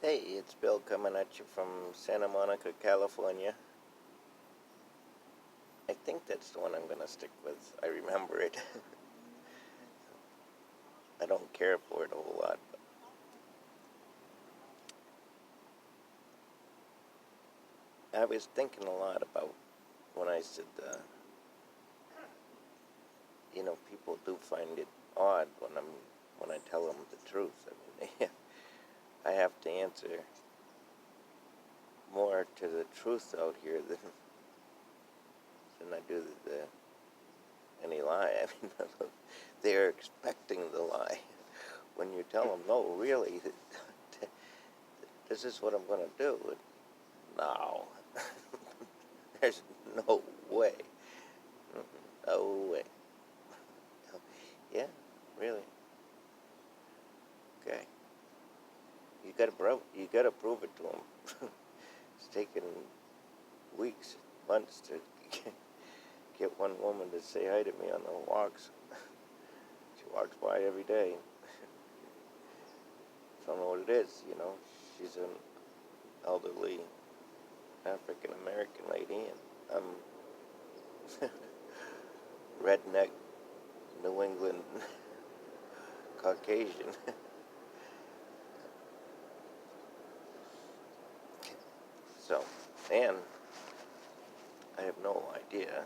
Hey, it's Bill coming at you from Santa Monica, California. I think that's the one I'm going to stick with. I remember it. I don't care for it a whole lot. But I was thinking a lot about when I said, people do find it odd when I tell them the truth. I mean, I have to answer more to the truth out here than I do any lie. I mean, they're expecting the lie. When you tell them, no, really, this is what I'm going to do. No, there's no way. No way. Yeah, really. Okay. You gotta prove it to them. It's taken weeks, months to get one woman to say hi to me on the walks. She walks by every day. Don't know what it is. She's an elderly African American lady, and I'm redneck New England Caucasian. So, and I have no idea.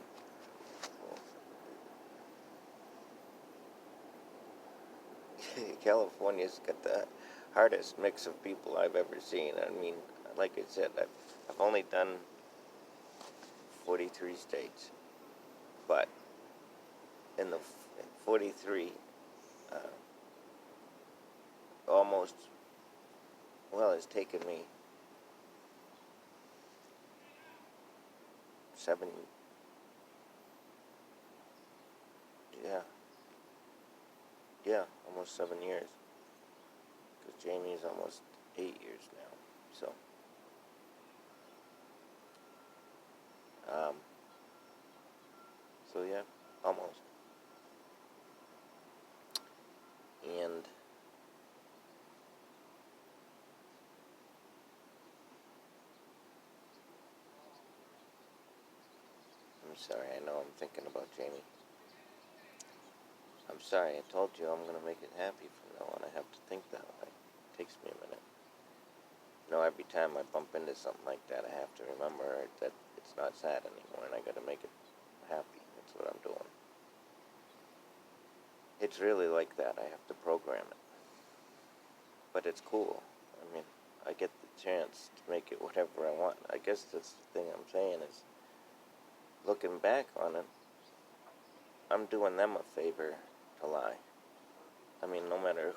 California's got the hardest mix of people I've ever seen. I mean, like I said, I've only done 43 states, but in the 43, uh, almost, well, it's taken me 7, yeah, yeah, almost 7 years, because Jamie's almost 8 years now. Um, so yeah, almost. And I'm sorry, I know I'm thinking about Jamie. I'm sorry, I told you I'm going to make it happy from now on. I have to think that way. It takes me a minute. Every time I bump into something like that, I have to remember that it's not sad anymore, and I got to make it happy. That's what I'm doing. It's really like that. I have to program it. But it's cool. I mean, I get the chance to make it whatever I want. I guess that's the thing I'm saying is, looking back on it, I'm doing them a favor to lie. I mean, no matter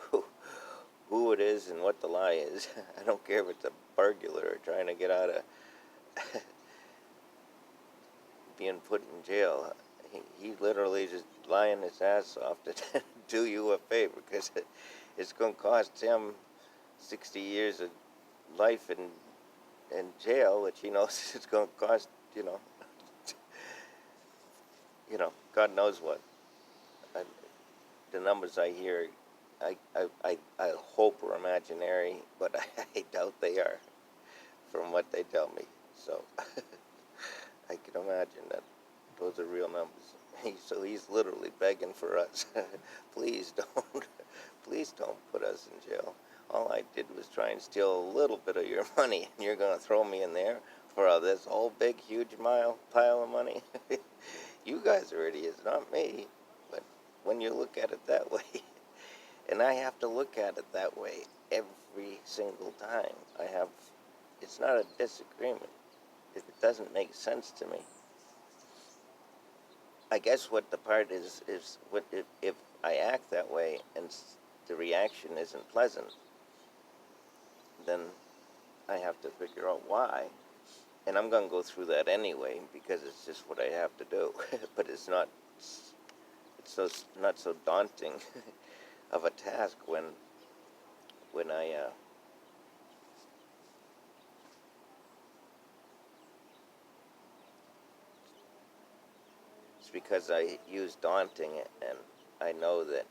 who it is and what the lie is. I don't care if it's a burglar or trying to get out of being put in jail. He literally just lying his ass off to do you a favor, because it's going to cost him 60 years of life in jail, which he knows it's going to cost, God knows what. I, the numbers I hear, I hope are imaginary, but I doubt they are from what they tell me. So I can imagine that those are real numbers. So he's literally begging for us. Please don't, please don't put us in jail. All I did was try and steal a little bit of your money, and you're going to throw me in there for this whole big, huge pile of money? You guys are idiots, not me. But when you look at it that way, and I have to look at it that way every single time, it's not a disagreement. It doesn't make sense to me. I guess what the part is what if I act that way and the reaction isn't pleasant, then I have to figure out why. And I'm going to go through that anyway, because it's just what I have to do. But it's not so daunting of a task when I it's because I use daunting, and I know that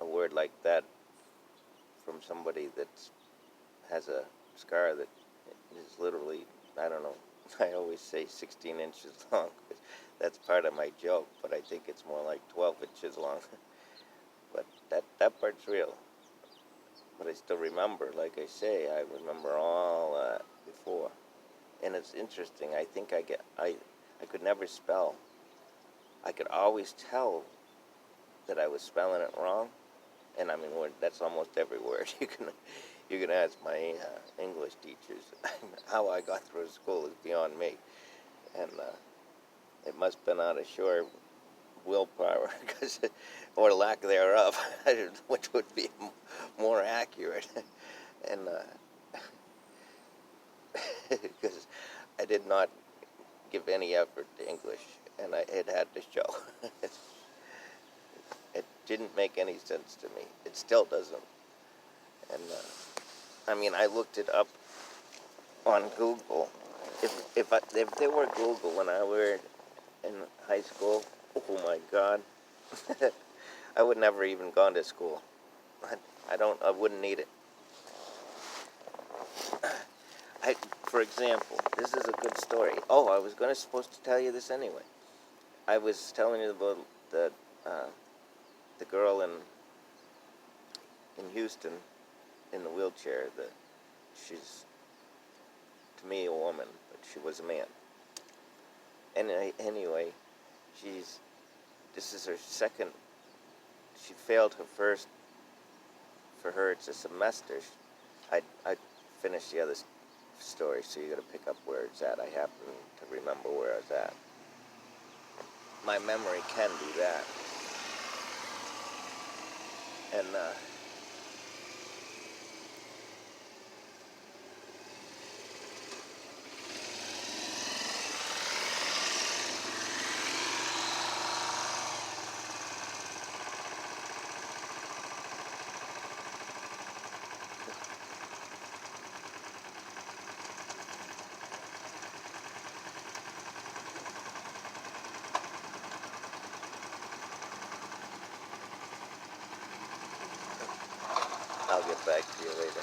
a word like that from somebody that's has a scar that is literally, I don't know, I always say 16 inches long. That's part of my joke, but I think it's more like 12 inches long. But that part's real. But I still remember, like I say, I remember all before. And it's interesting. I think I could never spell. I could always tell that I was spelling it wrong. And I mean, that's almost every word. You can ask my English teachers. How I got through school is beyond me. And it must have been out of sheer willpower, or lack thereof, which would be more accurate. And because I did not give any effort to English, and it had to show. It didn't make any sense to me. It still doesn't. And I mean, I looked it up on Google. If there were Google when I were in high school, oh my God, I would never even gone to school. I wouldn't need it. For example, this is a good story. Oh, I was supposed to tell you this anyway. I was telling you about the girl in Houston in the wheelchair. She's, to me, a woman, but she was a man. And anyway, this is her second. She failed her first. For her, it's a semester. I finished the other story, so you got to pick up where it's at. I happen to remember where I was at. My memory can do that. And I'll get back to you later.